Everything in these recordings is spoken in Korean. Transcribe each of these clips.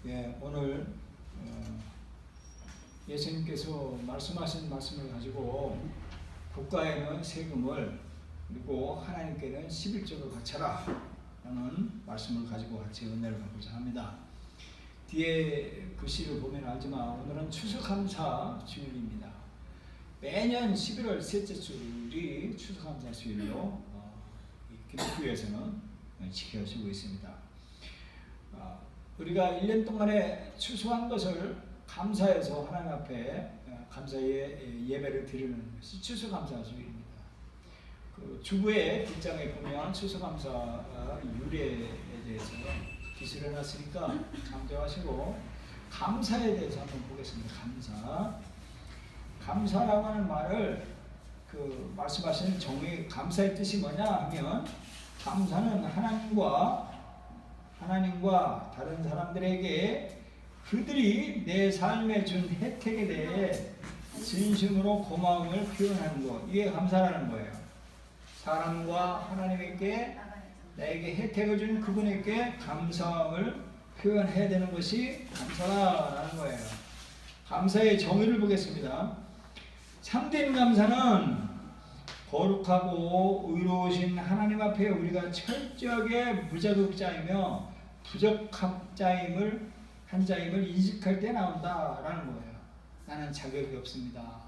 오늘 예수님께서 말씀하신 말씀을 가지고 국가에는 세금을 그리고 하나님께는 11조를 바쳐라 라는 말씀을 가지고 같이 은혜를 받고자 합니다. 뒤에 글씨를 보면 알지만 오늘은 추수감사 주일입니다. 매년 11월 셋째 주일이 추수감사 주일로 기독교에서는 지켜지고 있습니다. 우리가 1년 동안에 추수한 것을 감사해서 하나님 앞에 감사의 예배를 드리는 것이 추수감사 주일입니다. 그 주부의 뒷장에 보면 추수감사 유래에 대해서 기술해 놨으니까 참조하시고 감사에 대해서 한번 보겠습니다. 감사라고 하는 말을 말씀하시는 정의 감사의 뜻이 뭐냐 하면 감사는 하나님과 다른 사람들에게 그들이 내 삶에 준 혜택에 대해 진심으로 고마움을 표현하는 것, 이게 감사라는 거예요. 사람과 하나님에게 나에게 혜택을 준 그분에게 감사함을 표현해야 되는 것이 감사라는 거예요. 감사의 정의를 보겠습니다. 참된 감사는 거룩하고 의로우신 하나님 앞에 우리가 철저하게 무자격자이며 부적합자임을 인식할 때 나온다라는 거예요. 나는 자격이 없습니다.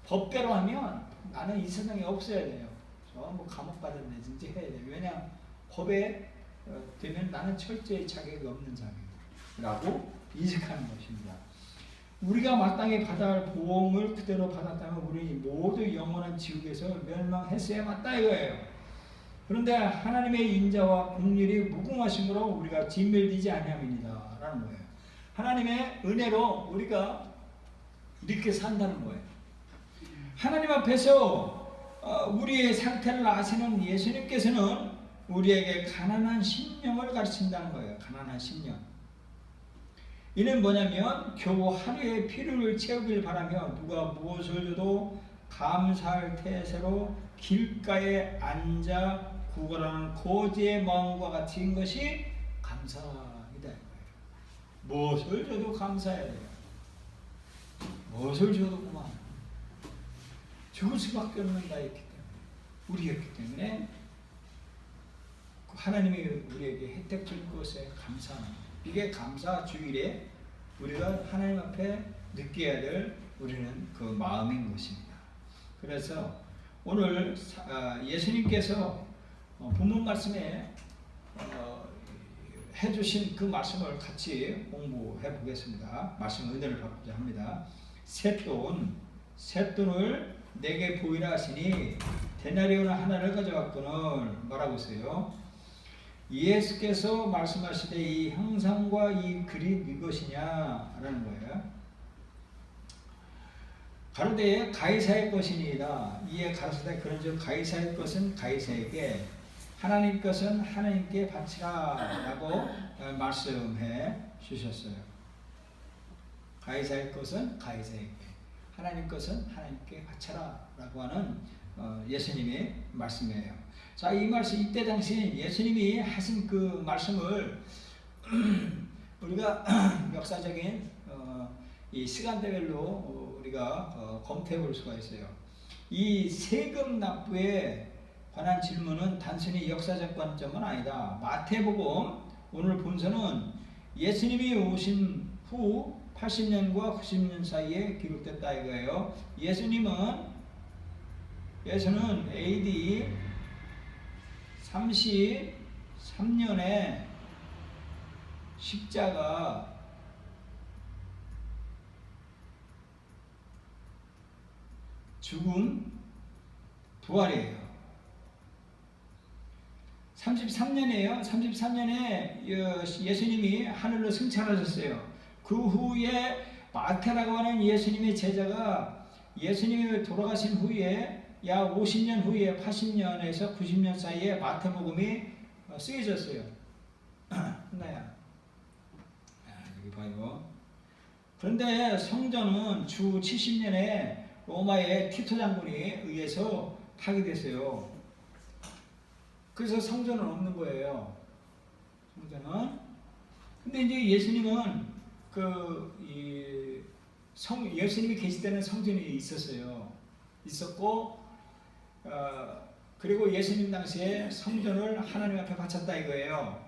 법대로 하면 나는 이 세상에 없어야 돼요. 감옥 받았는지 해야 돼요. 왜냐 법에 되면 나는 철저히 자격이 없는 자라고 인식하는 것입니다. 우리가 마땅히 받아야 할 보응을 그대로 받았다면 우리 모두 영원한 지옥에서 멸망했어야 맞다 이거예요. 그런데 하나님의 인자와 긍휼이 무궁하심으로 우리가 진멸되지 아니함이니라 라는 거예요. 하나님의 은혜로 우리가 이렇게 산다는 거예요. 하나님 앞에서 우리의 상태를 아시는 예수님께서는 우리에게 가난한 심령을 가르친다는 거예요. 가난한 심령. 이는 뭐냐면 겨우 하루의 필요를 채우길 바라며 누가 무엇을 줘도 감사할 태세로 길가에 앉아 구걸하는 거지의 마음과 같은 것이 감사이다. 무엇을 줘도 감사해야 돼요. 무엇을 줘도 고마워. 죽을 수밖에 없는 자였기 때문에, 우리였기 때문에 하나님이 우리에게 혜택 줄 것에 감사하는 거예요. 이게 감사 주일에 우리가 하나님 앞에 느껴야 될 우리는 그 마음인 것입니다. 그래서 오늘 예수님께서 본문 말씀에 해주신 그 말씀을 같이 공부해 보겠습니다. 말씀 은혜를 받고자 합니다. 셋돈을 내게 보이라 하시니 데나리온 하나를 가져왔거늘 말하고 있어요. 예수께서 말씀하시되 이 형상과 이 그림 이것이냐 라는 거예요. 가로되 가이사의 것이니이다. 이에 가로되 그런즉 가이사의 것은 가이사에게 하나님 것은 하나님께 바치라 라고 말씀해 주셨어요. 가이사의 것은 가이사에게, 하나님 것은 하나님께 바쳐라 라고 하는 예수님의 말씀이에요. 자, 이 말씀, 이때 당시 예수님이 하신 그 말씀을 우리가 역사적인 이 시간대별로 우리가 검토해 볼 수가 있어요. 이 세금 납부에 관한 질문은 단순히 역사적 관점은 아니다. 마태복음 오늘 본서는 예수님이 오신 후 80년과 90년 사이에 기록됐다 이거예요. 예수는 AD 33년에 십자가 죽음 부활이에요. 33년이에요. 33년에 예수님이 하늘로 승천하셨어요. 그 후에 마태라고 하는 예수님의 제자가 예수님이 돌아가신 후에 약 50년 후에 80년에서 90년 사이에 마태복음이 쓰여졌어요. 하나야. 여기 봐요. 그런데 성전은 주 70년에 로마의 티토 장군이 의해서 파괴됐어요. 그래서 성전은 없는 거예요. 성전은 근데 이제 예수님은 예수님이 계실 때는 성전이 있었어요. 있었고, 그리고 예수님 당시에 성전을 하나님 앞에 바쳤다 이거예요.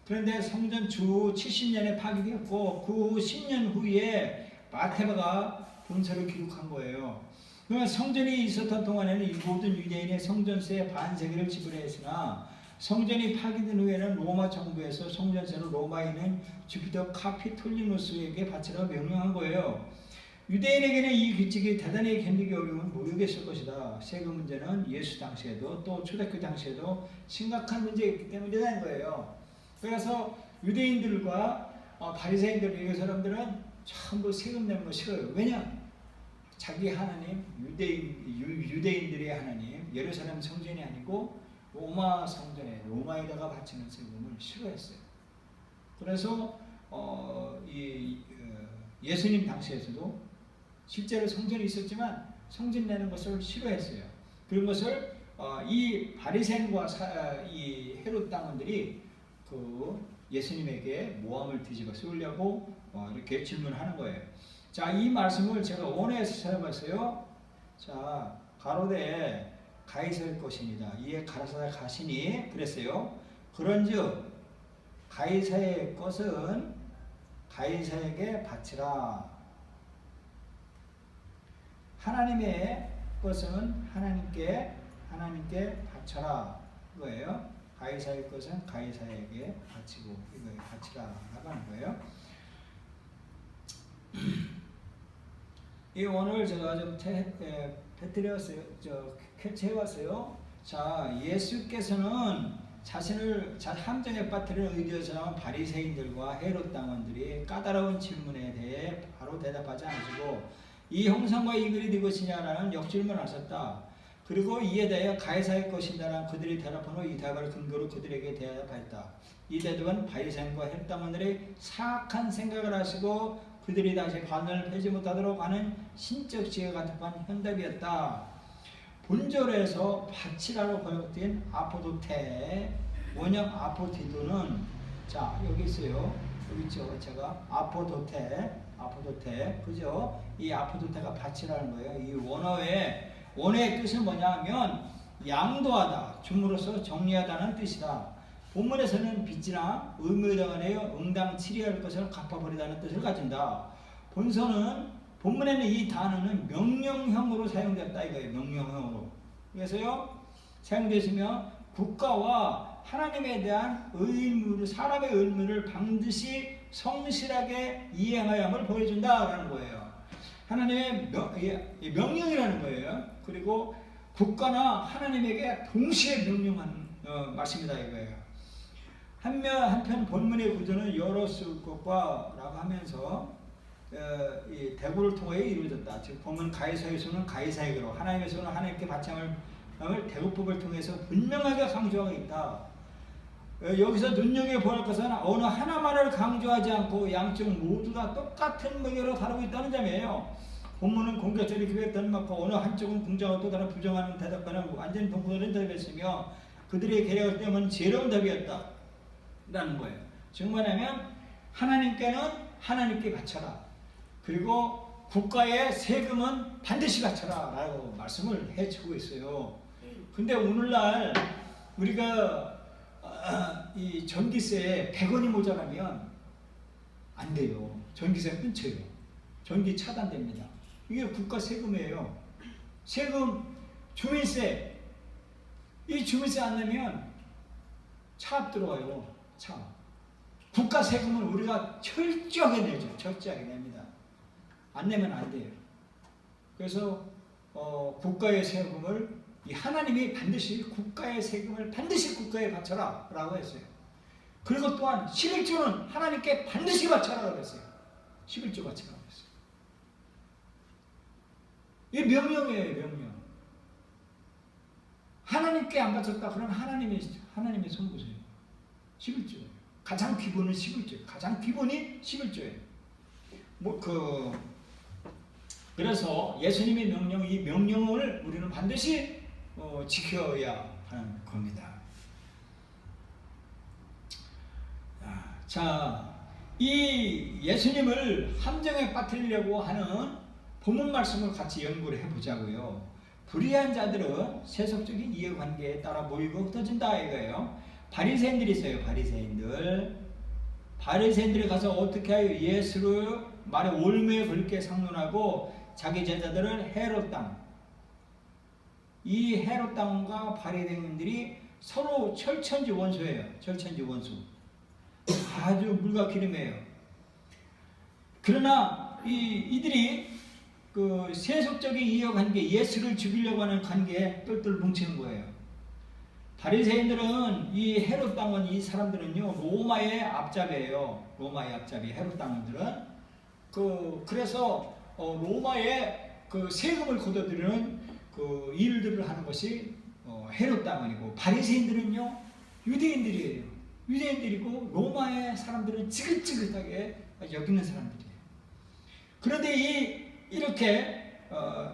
그런데 성전 주 70년에 파괴되었고, 그 10년 후에 마태가 본서를 기록한 거예요. 그러면 성전이 있었던 동안에는 이 모든 유대인의 성전세의 반세기를 지불했으나 성전이 파괴된 후에는 로마 정부에서 성전세를 로마에 있는 주피터 카피톨리누스에게 바치라고 명령한 거예요. 유대인에게는 이 규칙이 대단히 견디기 어려운 모욕이었을 것이다. 세금 문제는 예수 당시에도 또 초대교회 당시에도 심각한 문제였기 때문이라는 거예요. 그래서 유대인들과 바리새인들 이 사람들은 전부 세금 내는 거 싫어요. 왜냐? 자기 하나님 유대인들의 하나님 예루살렘 성전이 아니고 로마 성전에 로마에다가 바치는 세금을 싫어했어요. 그래서 예수님 당시에서도 실제로 성전이 있었지만 성전 내는 것을 싫어했어요. 그런 것을 이 바리새인과 이 헤롯 당원들이 예수님에게 모함을 뒤집어 쓰려고 이렇게 질문하는 거예요. 자, 이 말씀을 제가 원어에서 찾아봤어요. 자, 가로되 가이사의 것입니다. 이에 가라사대 가시니 그랬어요. 그런즉 가이사의 것은 가이사에게 바치라. 하나님의 것은 하나님께 바쳐라. 이거예요. 가이사의 것은 가이사에게 바치고 이거에 바치라라고 하는 거예요. 이 오늘 제가 좀 배틀해왔어요. 캡처해왔어요. 자, 예수께서는 자신을 함정에 빠뜨리는 의도의 사람 바리새인들과 헤롯 당원들이 까다로운 질문에 대해 바로 대답하지 않으시고 이 형상과 이 글이 네 것이냐라는 역질문을 하셨다. 그리고 이에 대해 가이사의 것이다라는 그들이 대답한 후 이 답을 근거로 그들에게 대답했다. 이 대답은 바리새인과 헤롯 당원들이 사악한 생각을 하시고 그들이 다시 반론을 펴지 못하도록 하는 신적 지혜가 답한 현답이었다. 본절에서 바치라로 번역된 아포도테, 원형 아포디도는 자 여기 있어요. 여기 있죠. 제가 아포도테, 그죠? 이 아포도테가 바치라는 거예요. 이 원어의 뜻은 뭐냐면 양도하다, 줌으로써 정리하다는 뜻이다. 본문에서는 빚이나 의무에 대하여 응당 치리할 것을 갚아버리다는 뜻을 가진다. 본문에는 이 단어는 명령형으로 사용됐다 이거예요. 명령형으로. 그래서요 사용되시며 국가와 하나님에 대한 사람의 의무를 반드시 성실하게 이행해야 함을 보여준다라는 거예요. 하나님의 명령이라는 거예요. 그리고 국가나 하나님에게 동시에 명령하는 말씀이다 이거예요. 한편 본문의 구조는 여러 쓸 것과라고 하면서 이 대구를 통하여 이루어졌다. 즉 본문 가이사에서는 가이사에게로 하나님에서는 하나님께 바참을 대구법을 통해서 분명하게 강조하고 있다. 여기서 눈여겨볼 것은 어느 하나만을 강조하지 않고 양쪽 모두 다 똑같은 명예로 다루고 있다는 점이에요. 본문은 공격적으로 기획되는 만큼 어느 한쪽은 긍정하고 또 다른 부정하는 대답과는 완전히 동떨어진 답이었으며 그들의 계략을 때문에 지혜로운 답이었다 라는 거예요. 즉 뭐냐면 하나님께는 하나님께 바쳐라. 그리고 국가의 세금은 반드시 바쳐라 라고 말씀을 해주고 있어요. 근데 오늘날 우리가 이 전기세에 100원이 모자라면 안 돼요. 전기세 끊쳐요. 전기 차단됩니다. 이게 국가 세금이에요. 세금, 주민세. 이 주민세 안 내면 차 들어와요. 차. 국가 세금은 우리가 철저하게 내죠. 철저하게 냅니다. 안 내면 안 돼요. 그래서 국가의 세금을 이 하나님이 반드시 국가의 세금을 반드시 국가에 바쳐라 라고 했어요. 그리고 또한 11조는 하나님께 반드시 바쳐라 그랬어요. 11조 바쳐라 그랬어요. 이 명령이에요. 명령. 하나님께 안 바쳤다 그러면 하나님의 손보세요. 11조. 가장 기본은 11조예요. 가장 기본이 11조예요. 그래서 예수님의 명령, 이 명령을 우리는 반드시 지켜야 하는 겁니다. 자, 이 예수님을 함정에 빠뜨리려고 하는 본문 말씀을 같이 연구를 해보자고요. 불의한 자들은 세속적인 이해관계에 따라 모이고 흩어진다 이거예요. 바리새인들이 있어요. 바리새인들이 가서 어떻게 하여 예수를 말에 올무에 걸게 상론하고 자기 제자들을 헤롯 땅, 이 헤롯 땅과 바리새인들이 서로 철천지 원수예요. 철천지 원수. 아주 물과 기름이에요. 그러나 이들이 그 세속적인 이해관계, 예수를 죽이려고 하는 관계에 똘똘 뭉치는 거예요. 바리새인들은 이 헤롯 땅은 이 사람들은요 로마의 앞잡이에요. 로마의 앞잡이 헤롯 땅들은 그래서 로마의 그 세금을 거둬들이는 그 일들을 하는 것이 헤롯 땅이고 바리새인들은요 유대인들이에요. 유대인들이고 로마의 사람들은 지긋지긋하게 여기는 사람들이에요. 그런데 이렇게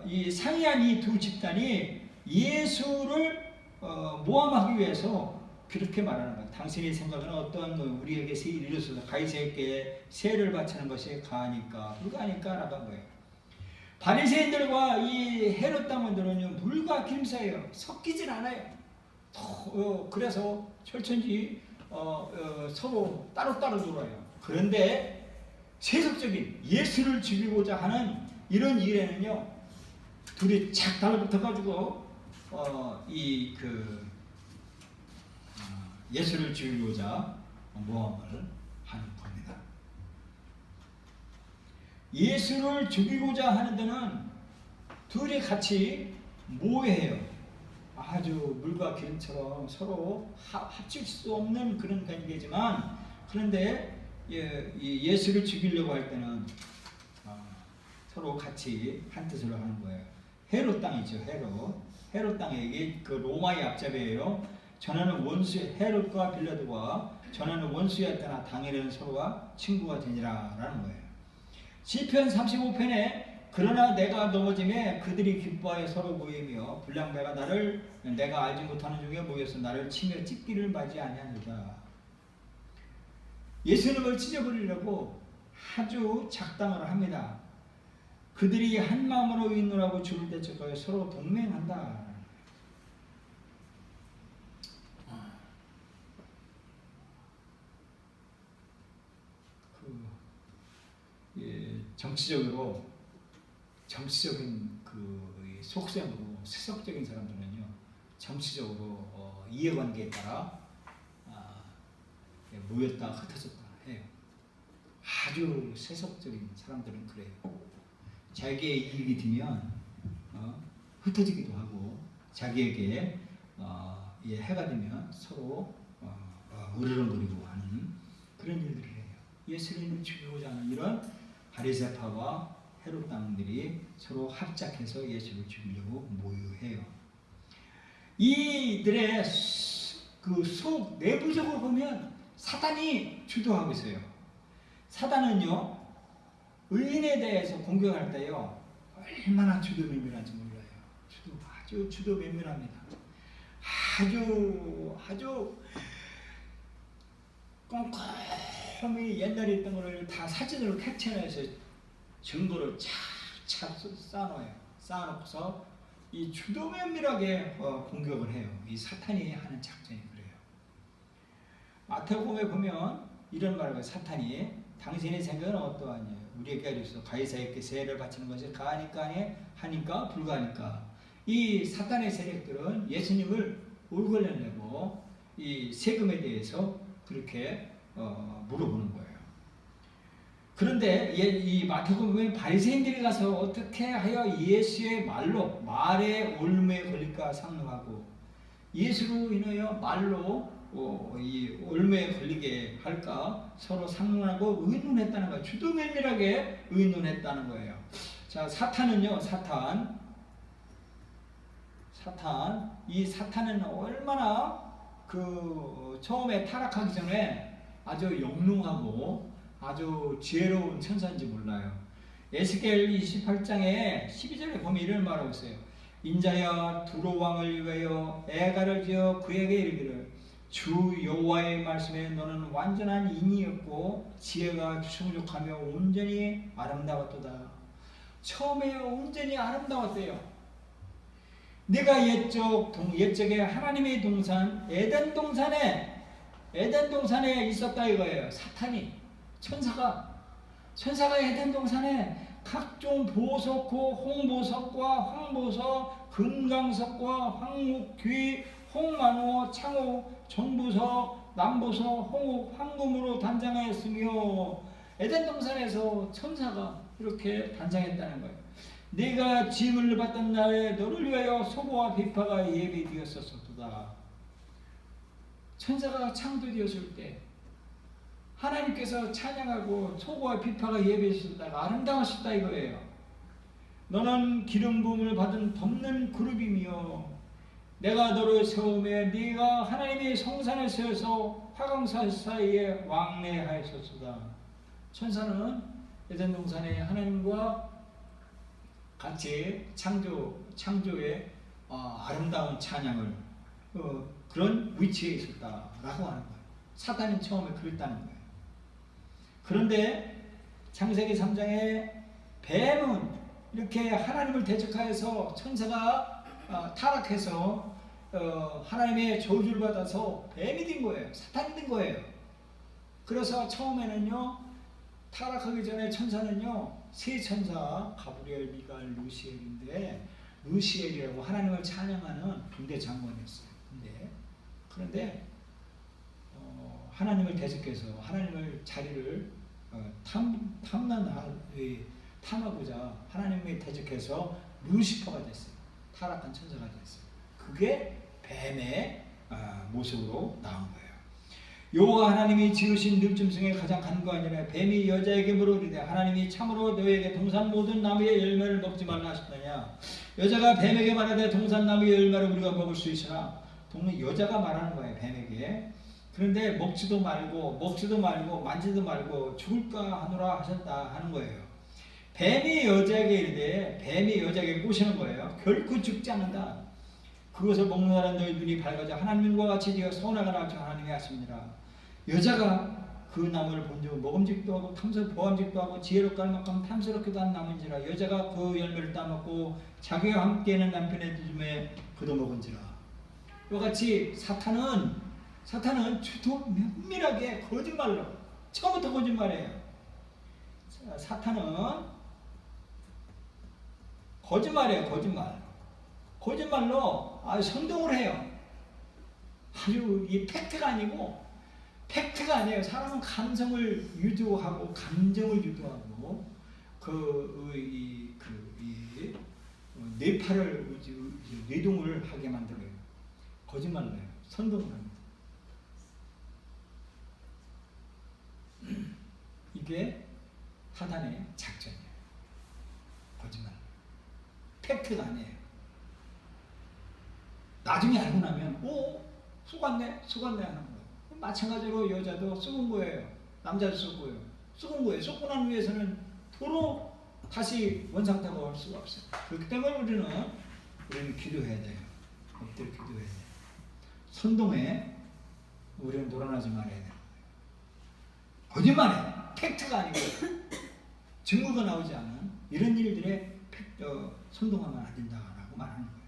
이 상이한 이 두 집단이 예수를 모함하기 위해서 그렇게 말하는 거예요. 당신의 생각은 어떠한 우리에게 세일을 이루어서 가이사에게 세를 바치는 것이 가하니까 불가하니까 라고 한 거예요. 바리새인들과 이 헤롯 당원들은요 물과 기름 사이에요. 섞이질 않아요. 그래서 철천지 서로 따로따로 돌아요. 그런데 세속적인 예수를 죽이고자 하는 이런 일에는요 둘이 착 달라붙어가지고 예수를 죽이고자 모함을 하는 겁니다. 예수를 죽이고자 하는 데는 둘이 같이 모해요. 아주 물과 기름처럼 서로 합칠 수 없는 그런 관계지만 그런데 예수를 죽이려고 할 때는 서로 같이 한 뜻으로 하는 거예요. 헤롯 땅이죠. 헤롯 땅에 그 로마의 앞잡이에요. 전에는 원수 헤롯과 빌라도가 전에는 원수였다나 당일에는 서로가 친구가 되니라라는 거예요. 시편 35편에 그러나 내가 넘어짐에 그들이 기뻐하여 서로 모이며 불량배가 내가 알지 못하는 중에 모여서 나를 치며 찢기를 맞이 아니하느니라. 예수님을 찢어버리려고 아주 작당을 합니다. 그들이 한 마음으로 있노라고 주를 대적하여 서로 동맹한다. 정치적인 그 속셈으로 세속적인 사람들은요 정치적으로 이해관계에 따라 모였다 흩어졌다 해요. 아주 세속적인 사람들은 그래요. 자기의 이익이 되면 흩어지기도 하고 자기에게 해가 되면 서로 으르렁거리고 하는 그런 일들을 해요. 예수님을 죽이고자 하는 이런 바리새파와 헤롯 당들이 서로 합작해서 예수를 죽이려고 모유해요. 이들의 그 속 내부적으로 보면 사단이 주도하고 있어요. 사단은요 의인에 대해서 공격할 때요 얼마나 주도 면밀한지 몰라요. 아주 주도 면밀합니다. 아주 꼼꼼히 옛날에 있던 거를 다 사진으로 캡처해서 증거를 착착 쌓아놓고서 이 주도 면밀하게 공격을 해요. 이 사탄이 하는 작전이 그래요. 마태복음에 보면 이런 말을 해요. 사탄이 당신의 생각은 어떠하냐? 우리에게 알려서 가이사에게 세를 바치는 것이 하니까 불가하니까. 이 사탄의 세력들은 예수님을 올걸려내고 이 세금에 대해서 그렇게 물어보는 거예요. 그런데 이 마태복음에 바리새인들이 가서 어떻게 하여 예수의 말에 올무에 걸릴까 상능하고 예수로 인하여 말로 이 올무에 걸리게 할까 서로 상론하고 의논했다는 거예요. 주도 면밀하게 의논했다는 거예요. 자, 사탄은요, 이 사탄은 얼마나 처음에 타락하기 전에 아주 영롱하고 아주 지혜로운 천사인지 몰라요. 에스겔 28장에 12절에 보면 이런 말하고 있어요. 인자야 두로 왕을 위하여 애가를 지어 그에게 이르기를 주 여호와의 말씀에 너는 완전한 인이었고 지혜가 충족하며 온전히 아름다웠도다. 처음에 온전히 아름다웠대요. 내가 옛적에 하나님의 동산 에덴 동산에 있었다 이거예요. 사탄이 천사가 에덴 동산에 각종 보석호, 홍보석과 황보석, 금강석과 황목귀, 홍만호, 창호, 정보석, 남보석, 홍옥, 황금으로 단장하였으며 에덴 동산에서 천사가 이렇게 단장했다는 거예요. 네가 짐을 받던 날에 너를 위하여 소고와 비파가 예비되었었도다. 천사가 창조되었을 때 하나님께서 찬양하고 소고와 비파가 예비되었다가 아름다우셨다 이거예요. 너는 기름 부음을 받은 덮는 그룹이며 내가 너를 세우며 네가 하나님의 성산을 세워서 화강산 사이에 왕래하였었도다. 천사는 에덴 동산에 하나님과 같이 창조의 아름다운 찬양을 그런 위치에 있었다라고 하는 거예요. 사탄이 처음에 그랬다는 거예요. 그런데 창세기 3장에 뱀은 이렇게 하나님을 대적하여서 천사가 타락해서 하나님의 저주를 받아서 뱀이 된 거예요. 사탄이 된 거예요. 그래서 처음에는요, 타락하기 전에 천사는요, 세 천사 가브리엘, 미가엘, 루시엘인데 루시엘이라고 하나님을 찬양하는 군대 장관이었어요. 그런데 하나님을 대적해서 하나님을 자리를 탐하고자 하나님을 대적해서 루시퍼가 됐어요. 타락한 천사가 됐어요. 그게 뱀의 모습으로 나온 거예요. 여호와 하나님이 지으신 늙음 중에 가장 간과한 일에 뱀이 여자에게 물으리되 하나님이 참으로 너에게 동산 모든 나무의 열매를 먹지 말라 하셨느냐. 여자가 뱀에게 말하되 동산 나무의 열매를 우리가 먹을 수 있으나 여자가 말하는 거예요. 뱀에게. 그런데 먹지도 말고 만지도 말고 죽을까 하노라 하셨다 하는 거예요. 뱀이 여자에게 꼬시는 거예요. 결코 죽지 않는다. 그것을 먹는 날은 너희 눈이 밝아져 하나님과 같이 되어 선악을 알지 하나님이 하십니다. 여자가 그 나무를 본즉 먹음직도 하고 보암직도 하고 지혜롭고 할 만큼 탐스럽기도 한 나무인지라. 여자가 그 열매를 따먹고 자기와 함께하는 남편의 늦음에 그도 먹은지라. 이와 같이 사탄은 면밀하게 거짓말로 처음부터 거짓말해요. 사탄은 거짓말이에요. 거짓말로 선동을 해요. 아주 이 팩트가 아니에요. 사람은 감성을 유도하고 감정을 유도하고 뇌파를 뇌동을 하게 만들어요. 거짓말로 해요. 선동을 합니다. 이게 사탄의 작전이에요. 거짓말. 팩트가 아니에요. 나중에 알고 나면 속았네 하는 거예요. 마찬가지로 여자도 썩은 거예요. 남자도 썩은 거예요. 썩고 난 후에서는 도로 다시 원상태가 올 수가 없어요. 그렇기 때문에 우리는 기도해야 돼요. 엎드려 기도해야 돼요. 선동에 우리는 놀아나지 말아야 돼요. 거짓말해. 팩트가 아니고 증거가 나오지 않은 이런 일들에 선동하면 안 된다라고 말하는 거예요.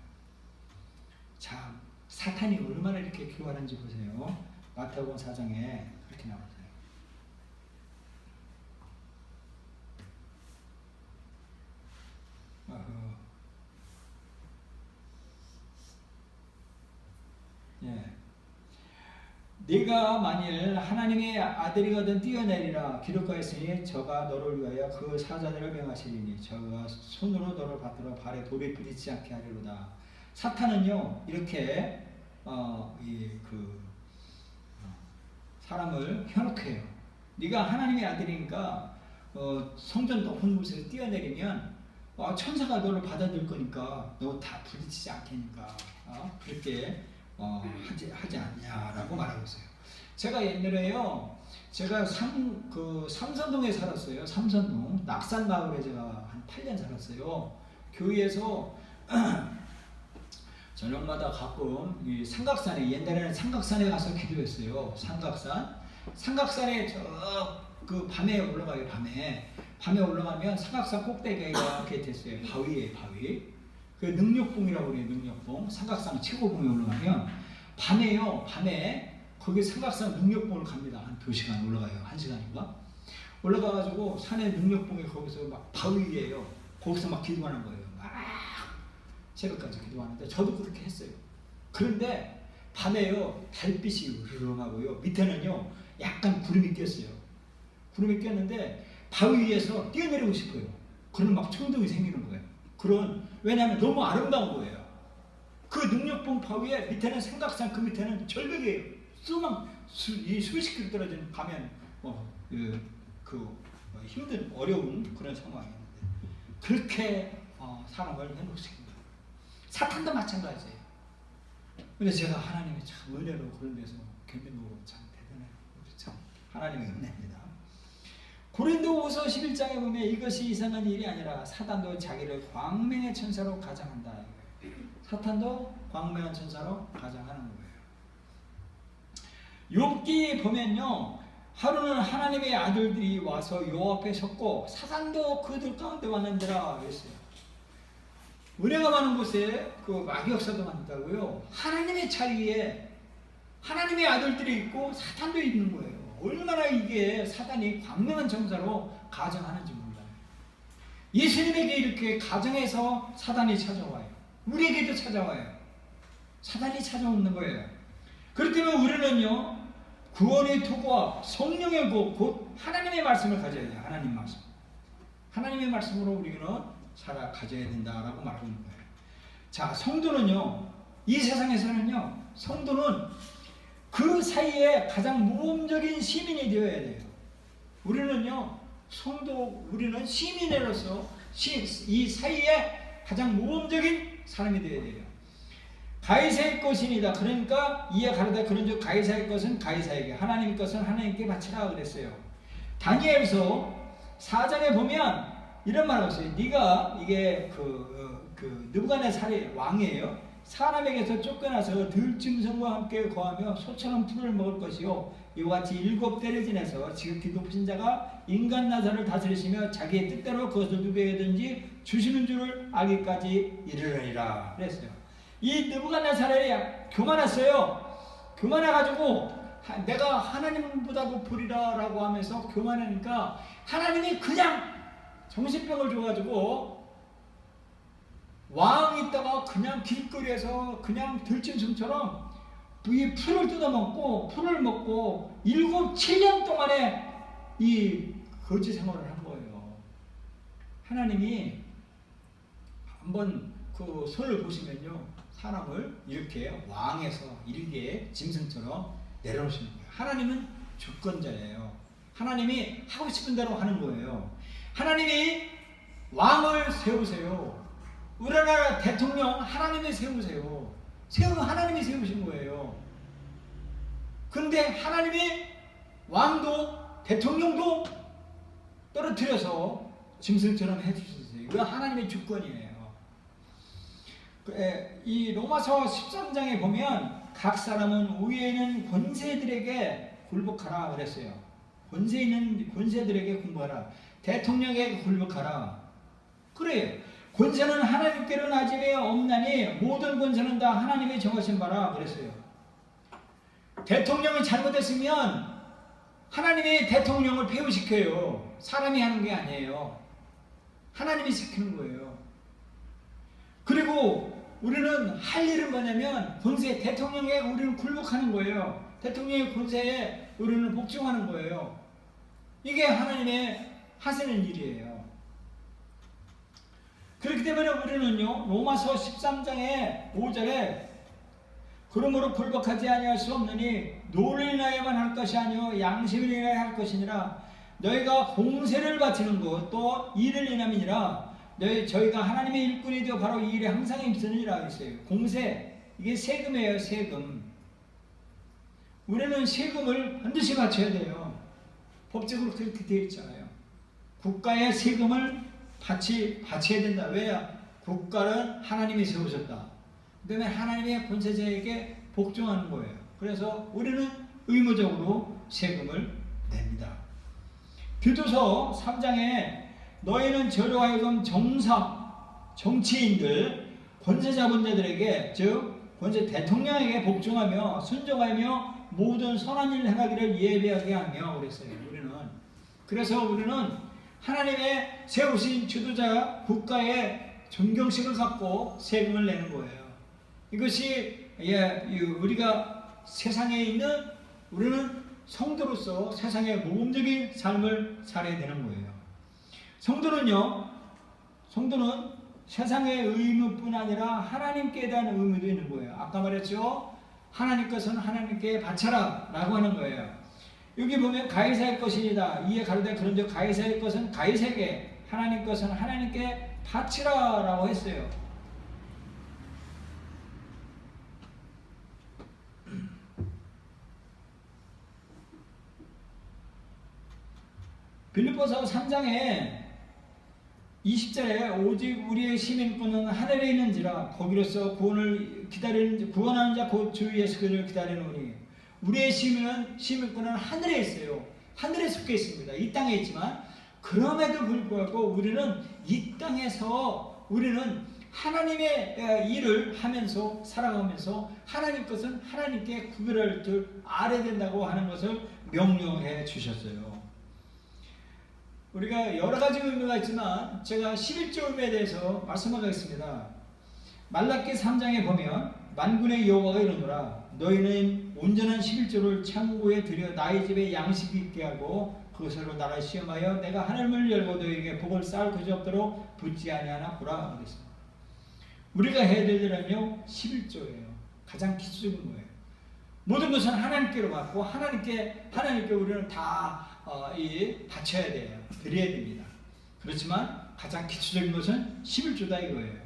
자, 사탄이 얼마나 이렇게 교활한지 보세요. 마태복음 4장에 그렇게 나오세요. 네가 만일 하나님의 아들이거든 뛰어내리라 기록하였으니 저가 너를 위하여 그 사자들을 명하시리니 저가 손으로 너를 받들어 발에 돌이 부딪히지 않게 하리로다. 사탄은요 이렇게 사람을 현혹해요. 네가 하나님의 아들이니까 성전 높은 곳에서 뛰어내리면 천사가 너를 받아들 거니까 너 다 부딪히지 않겠니까 그렇게 하지 않냐라고 말하고 있어요. 제가 옛날에요, 제가 삼선동에 살았어요. 삼선동 낙산 마을에 제가 한 8년 살았어요. 교회에서 저녁마다 가끔 이 삼각산에, 옛날에는 삼각산에 가서 기도했어요. 삼각산에 저 그 밤에 올라가요. 밤에 올라가면 삼각산 꼭대기가 이렇게 됐어요. 바위. 그 능력봉이라고 그래요. 능력봉. 삼각산 최고봉에 올라가면 밤에 거기 삼각산 능력봉을 갑니다. 한 2시간 올라가요. 1시간인가? 올라가가지고 산의 능력봉에 거기서 막 바위예요. 거기서 막 기도하는 거예요. 막 새벽까지 기도하는데 저도 그렇게 했어요. 그런데 밤에요 달빛이 으르렁하고요. 밑에는요 약간 구름이 꼈어요. 구름이 꼈는데 바위 위에서 뛰어내리고 싶어요. 그러면 막衝動이 생기는 거예요. 왜냐하면 너무 아름다운 거예요. 그 능력봉 바위에 밑에는 삼각산, 그 밑에는 절벽이에요. 수십 킬로 떨어지는 가면 힘든 어려운 그런 상황이었는데 그렇게 사람을 행복시킵니다. 사탄도 마찬가지예요. 근데 제가 하나님의 참 은혜로 그런 데서 견디고 참 대단해요. 참 하나님의 은혜입니다. 고린도후서 11장에 보면 이것이 이상한 일이 아니라 사탄도 자기를 광명의 천사로 가장한다. 사탄도 광명한 천사로 가장하는 거예요. 욥기 보면요, 하루는 하나님의 아들들이 와서 여호와 앞에 섰고 사탄도 그들 가운데 왔는지라 그랬어요. 은혜가 많은 곳에 그 마귀역사도 많다고요. 하나님의 자리에 하나님의 아들들이 있고 사탄도 있는 거예요. 얼마나 이게 사탄이 광명한 천사로 가장하는지 몰라요. 예수님에게 이렇게 가정해서 사탄이 찾아와요. 우리에게도 찾아와요. 사탄이 찾아오는 거예요. 그렇기 때문에 우리는요, 구원의 토구와 성령의 곧 하나님의 말씀을 가져야 돼요. 하나님 말씀. 하나님의 말씀으로 우리는 살아가져야 된다라고 말하는 거예요. 자, 성도는요, 이 세상에서는요, 성도는 그 사이에 가장 모범적인 시민이 되어야 돼요. 우리는요, 우리는 시민으로서 이 사이에 가장 모범적인 사람이 되어야 돼요. 가이사의 것이니다. 그러니까 이에 가로되 그런즉 가이사의 것은 가이사에게, 하나님 것은 하나님께 바치라 그랬어요. 다니엘서 4장에 보면 이런 말을 했어요. 네가 이게 느부갓네살이 왕이에요. 사람에게서 쫓겨나서 들짐승과 함께 거하며 소처럼 풀을 먹을 것이요, 이와 같이 7대를 지내서 지극히 높으신 자가 인간 나사를 다스리시며 자기의 뜻대로 그것을 누구에게든지 주시는 줄을 알기까지 이르리라 그랬어요. 이 느부갓네살이 교만했어요. 교만해가지고 내가 하나님보다도 보리라 라고 하면서 교만하니까 하나님이 그냥 정신병을 줘가지고 왕이 있다가 그냥 길거리에서 그냥 들짐승처럼 이 풀을 뜯어먹고 풀을 먹고 7년 동안에 이 거지 생활을 한 거예요. 하나님이 한번 그 손을 보시면요, 사람을 이렇게 왕에서 일개 짐승처럼 내려놓으시는 거예요. 하나님은 주권자예요. 하나님이 하고 싶은 대로 하는 거예요. 하나님이 왕을 세우세요. 우리나라 대통령 하나님이 세우세요. 하나님이 세우신 거예요. 그런데 하나님이 왕도 대통령도 떨어뜨려서 짐승처럼 해주셨어요. 이거 하나님의 주권이에요. 이 로마서 13장에 보면 각 사람은 위에 있는 권세들에게 굴복하라 그랬어요. 권세 있는 권세들에게 굴복하라. 대통령에게 굴복하라. 그래요. 권세는 하나님께로 나짐에 없나니 모든 권세는 다 하나님이 정하신 바라 그랬어요. 대통령이 잘못했으면 하나님이 대통령을 폐위시켜요. 사람이 하는 게 아니에요. 하나님이 시키는 거예요. 그리고 우리는 할 일은 뭐냐면 대통령에 우리는 굴복하는 거예요. 대통령의 권세에 우리는 복종하는 거예요. 이게 하나님의 하시는 일이에요. 그렇기 때문에 우리는요, 로마서 13장의 5절에 그러므로 굴복하지 아니할 수 없느니 노를 인하여만 할 것이 아니요 양심을 인하여 할 것이니라. 너희가 공세를 바치는 것 또 일을 인함이니라. 저희가 하나님의 일꾼이 되어 바로 이 일에 항상 힘쓰느니라 했어요. 공세, 이게 세금이에요. 세금. 우리는 세금을 반드시 바쳐야 돼요. 법적으로 그렇게 되어 있잖아요. 국가의 세금을 바쳐야 된다. 왜냐? 국가는 하나님이 세우셨다. 그 다음에 하나님의 권세자에게 복종하는 거예요. 그래서 우리는 의무적으로 세금을 냅니다. 교도서 3장에 너희는 저로 하여금 정치인들, 권세자분 자들에게, 즉 권세 대통령에게 복종하며 순종하며 모든 선한 일을 행하기를 예배하게 하며 그랬어요. 그래서 우리는 하나님의 세우신 지도자 국가의 존경심을 갖고 세금을 내는 거예요. 이것이 우리가 세상에 있는 우리는 성도로서 세상의 모범적인 삶을 살아야 되는 거예요. 성도는 세상의 의무뿐 아니라 하나님께 대한 의무도 있는 거예요. 아까 말했죠. 하나님 것은 하나님께 바쳐라 라고 하는 거예요. 여기 보면 가이사의 것이니다. 이에 가로되 그런즉 가이사의 것은 가이사에게, 하나님 것은 하나님께 바치라 라고 했어요. 빌립보서 3장에 20절에 오직 우리의 시민권은 하늘에 있는지라 거기로서 구원하는 자 곧 주 예수 그리스도를 기다리노니. 우리의 시민권은 하늘에 있어요. 하늘에 속해 있습니다. 이 땅에 있지만 그럼에도 불구하고 우리는 이 땅에서 우리는 하나님의 일을 하면서 살아가면서 하나님 것은 하나님께 구별할 줄 알아야 된다고 하는 것을 명령해 주셨어요. 우리가 여러 가지 의미가 있지만 제가 11조 의미에 대해서 말씀하겠습니다. 말라기 3장에 보면 만군의 여호와가 이르노라 너희는 온전한 11조를 창고에 들여 나의 집에 양식이 있게 하고 그것으로 나를 시험하여 내가 하늘문을 열고 너희에게 복을 쌓을 것이 없도록 붙지 아니하나 보라 그랬습니다. 우리가 해야 될 일은요 11조예요. 가장 기초적인 거예요. 모든 것은 하나님께로 받고 하나님께 우리는 다 바쳐야 돼요. 드려야 됩니다. 그렇지만 가장 기초적인 것은 11조다 이거예요.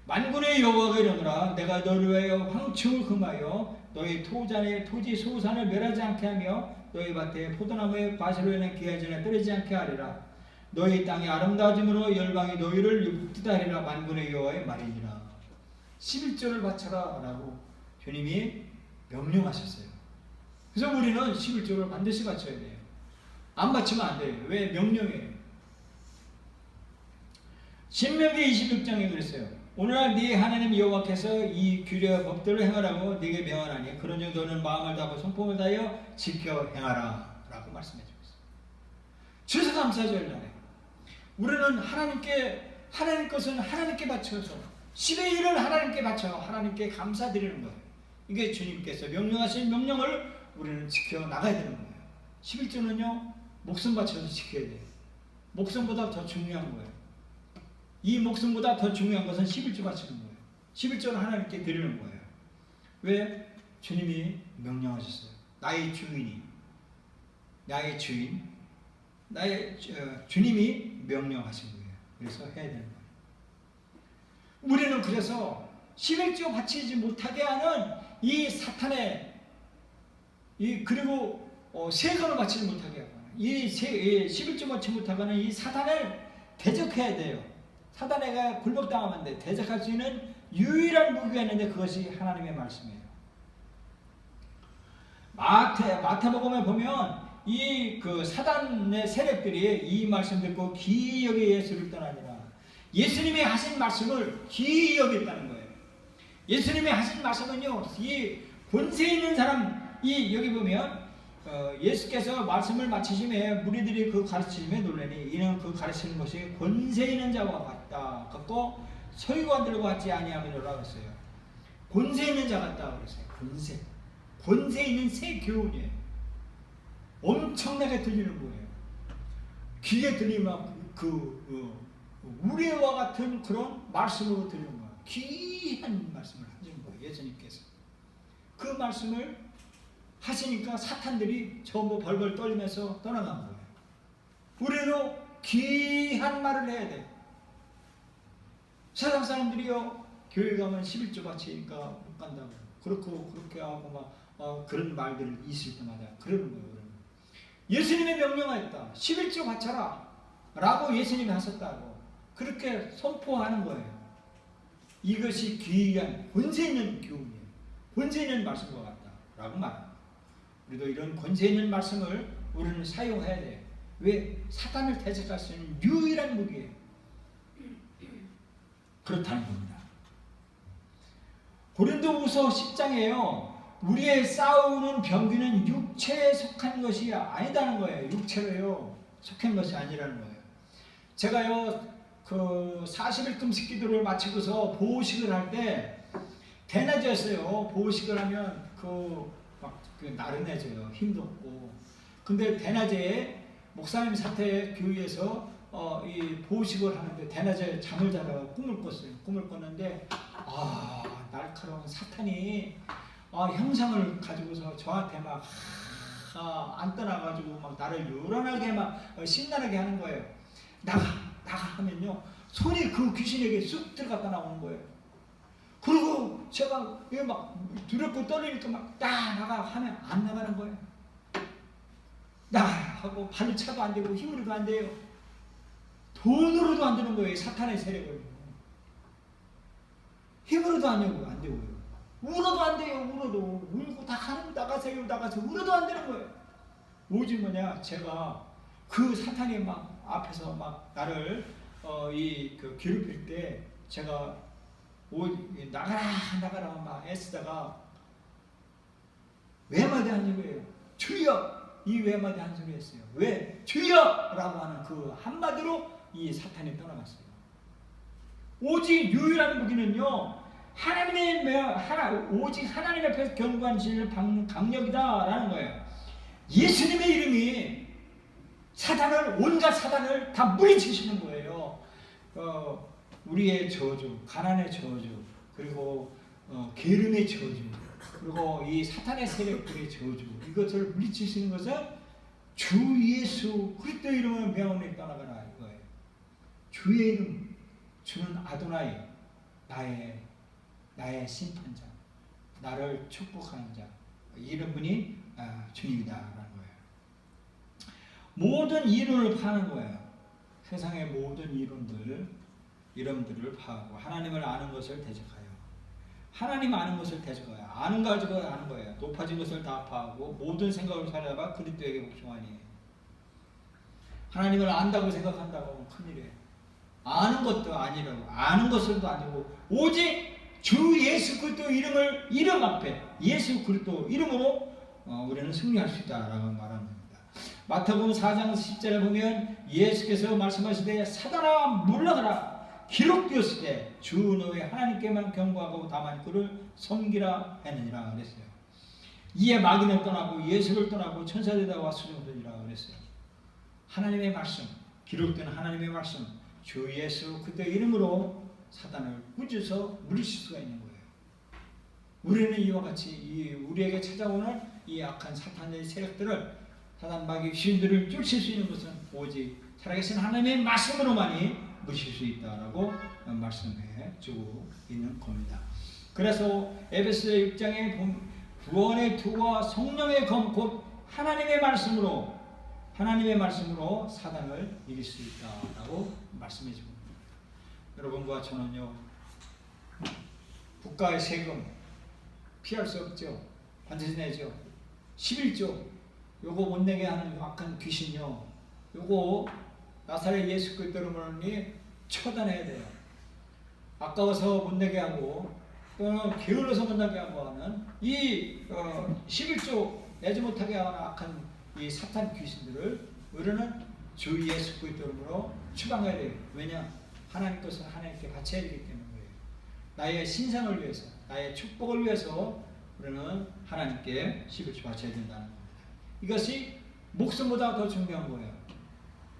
만군의 여호와가 이르노라 내가 너를 위하여 황충을 금하여 너희 토지 소산을 멸하지 않게 하며 너희 밭에 포도나무에 과실로 기하지 않게 떨어지지 않게 하리라. 너희 땅이 아름다워짐으로 열방이 너희를 육두다 하리라. 만군의 여호와의 말이니라. 11조를 바쳐라 라고 주님이 명령하셨어요. 그래서 우리는 11조를 반드시 바쳐야 돼요. 안 바치면 안 돼요. 왜? 명령이에요. 신명기 26장에 그랬어요. 오늘날 네 하나님 여호와께서 이 규례와 법들을 행하라고 네게 명하나니 그러니 너는 마음을 다하고 손품을 다하여 지켜 행하라 라고 말씀해 주고 있어요. 추수감사절 날에 우리는 하나님 것은 하나님께 바쳐서 10의 1을 하나님께 바쳐 하나님께 감사드리는 거예요. 이게 주님께서 명령하신 명령을 우리는 지켜 나가야 되는 거예요. 11조는요 목숨 바쳐서 지켜야 돼요. 목숨보다 더 중요한 거예요. 이 목숨보다 더 중요한 것은 11조 바치는 거예요. 11조는 하나님께 드리는 거예요. 왜? 주님이 명령하셨어요. 나의 주인, 주님이 명령하신 거예요. 그래서 해야 되는 거예요. 우리는 그래서 11조 바치지 못하게 하는 이 사탄의 그리고 세금을 바치지 못하게 하고 이 11조 바치지 못하게 하는 이 사탄을 대적해야 돼요. 사단에게 굴복당하면 돼. 대적할 수 있는 유일한 무기가 있는데 그것이 하나님의 말씀이에요. 마태복음에 보면 이 사단의 세력들이 이 말씀 듣고 기이 여겨 예수를 떠나니라. 예수님이 하신 말씀을 기이 여겼다는 거예요. 예수님이 하신 말씀은요, 이 권세 있는 사람이 여기 보면 예수께서 말씀을 마치심에 무리들이 그 가르치심에 놀라니 이는 그 가르치는 것이 권세 있는 자와 같고 서기관들과 같지 아니하미로라 그랬어요. 권세 있는 자 같다 그랬어요. 권세 있는 새 교훈이에요. 엄청나게 들리는 거예요. 귀에 들리면 우레와 같은 그런 말씀으로 들리는 거예요. 귀한 말씀을 하시는 거예요. 예수님께서 그 말씀을 하시니까 사탄들이 전부 벌벌 떨리면서 떠나간 거예요. 우리도 귀한 말을 해야 돼. 세상 사람들이요 교회 가면 11조 바치니까 못 간다고 그렇게 하고 막 그런 말들을 있을 때마다 그러는 거예요. 예수님의 명령하였다. 11조 바쳐라 라고 예수님이 하셨다고 그렇게 선포하는 거예요. 이것이 귀한 권세 있는 교훈이에요. 권세 있는 말씀과 같다라고 말합니다. 우리도 이런 권세 있는 말씀을 우리는 사용해야 돼요. 왜? 사탄을 대적할 수 있는 유일한 무기예요. 그렇다는 겁니다. 고린도후서 10장에요. 우리의 싸우는 병기는 육체에 속한 것이 아니다는 거예요. 육체로요 속한 것이 아니라는 거예요. 제가요 그 40일 금식 기도를 마치고서 보호식을 할 때 대낮이었어요. 보호식을 하면 그 나른해져요. 힘도 없고. 근데 대낮에 목사님 사태 교회에서 이 보호식을 하는데 대낮에 잠을 자다가 꿈을 꿨어요. 꿈을 꿨는데 날카로운 사탄이 형상을 가지고서 저한테 막 안 떠나가지고 막 나를 요란하게 막 신나게 하는 거예요. 나가 하면요 손이 그 귀신에게 쑥 들어갔다 나오는 거예요. 그리고 제가 막 두렵고 떨리니까 막 나가 하면 안 나가는 거예요. 하고 발을 차도 안 되고 힘으로도 안 돼요. 돈으로도 안 되는 거예요. 사탄의 세력을. 힘으로도 안 되고요. 울어도 안 돼요. 울어도 울고 다 하나님 나가세요. 울어도 안 되는 거예요. 오직 제가 그 사탄이 막 앞에서 막 나를 괴롭힐 때 제가 나가라 막 애쓰다가 외마디 한 소리예요. 주여! 이 외마디 한 소리 했어요. 왜? 주여! 라고 하는 그 한마디로 이 사탄이 떠나갔어요. 오직 유일한 무기는요 오직 하나님 앞에서 견고한 진리를 받는 강력이다라는 거예요. 예수님의 이름이 온갖 사단을 다 물리치시는 거예요. 우리의 저주, 가난의 저주, 그리고 게으름의 저주, 그리고 이 사탄의 세력들의 저주, 이것을 물리치시는 것은 주 예수 그리스도 이름을 명함에 떠나가라 이거예요. 주의 이름, 주는 아도나이, 나의 심판자, 나를 축복하는 자, 이런 분이 주님이다라는 거예요. 모든 이론을 파는 거예요. 세상의 모든 이론들을 파하고 하나님을 아는 것을 대적하여 하나님 아는 것을 대적하여 아는 가지고 아는 거예요. 높아진 것을 다 파하고 모든 생각을 살아봐 그리스도에게 복종하니. 하나님을 안다고 생각한다고 하면 큰일이에요. 아는 것도 아니라고, 아는 것도 아니고 오직 주 예수 그리스도 이름 앞에 예수 그리스도 이름으로 우리는 승리할 수 있다라고 말하는 겁니다. 마태복음 4장 10절에 보면 예수께서 말씀하시되 사단아 물러가라 기록되었을 때 주 너의 하나님께만 경고하고 다만 그를 섬기라 했느니라 그랬어요. 이에 마귀는 떠나고 예수를 떠나고 천사들과 수종되리라 그랬어요. 하나님의 말씀, 기록된 하나님의 말씀, 주 예수 그리스도 이름으로 사단을 꾸짖어서 물리칠 수가 있는 거예요. 우리는 이와 같이 우리에게 찾아오는 이 악한 사탄의 세력들을 사단 마귀 귀신들을 쫓을 수 있는 것은 오직 살아계신 하나님의 말씀으로만이 물리칠 수 있다라고 말씀해 주고 있는 겁니다. 그래서 에베소 6장에 구원의 투와 성령의 검 곧 하나님의 말씀으로 사단을 이길 수 있다라고 말씀해 주고 여러분과 저는요 국가의 세금 피할 수 없죠. 반드시 내죠. 11조 요거 못 내게 하는 악한 귀신요 요거 나사렛 예수 그리스도를 처단해야 돼요. 아까워서 못 내게 하고 또는 게을러서 못 내게 하고 하는 이 11조 내지 못하게 하는 악한 이 사탄 귀신들을 우리는 주 예수 그리스도로 추방해야 돼요. 왜냐? 하나님 것을 하나님께 바쳐야 되기 때문이에요. 나의 신상을 위해서, 나의 축복을 위해서 우리는 하나님께 11조 바쳐야 된다는 겁니다. 이것이 목숨보다 더 중요한 거예요.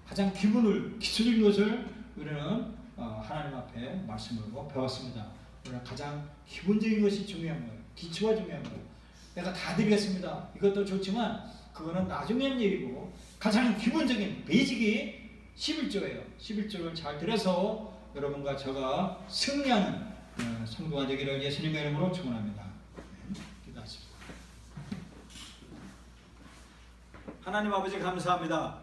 가장 기초적인 것을 우리는 하나님 앞에 말씀으로 배웠습니다. 우리는 가장 기본적인 것이 중요한 거예요. 기초가 중요한 거예요. 내가 다 드리겠습니다. 이것도 좋지만 그거는 나중에 한 일이고 가장 기본적인 베이직이 11조예요. 11조를 잘 들어서 여러분과 저가 승리하는 성도가 되기를 예수님의 이름으로 축원합니다. 기도하십시오. 하나님 아버지 감사합니다.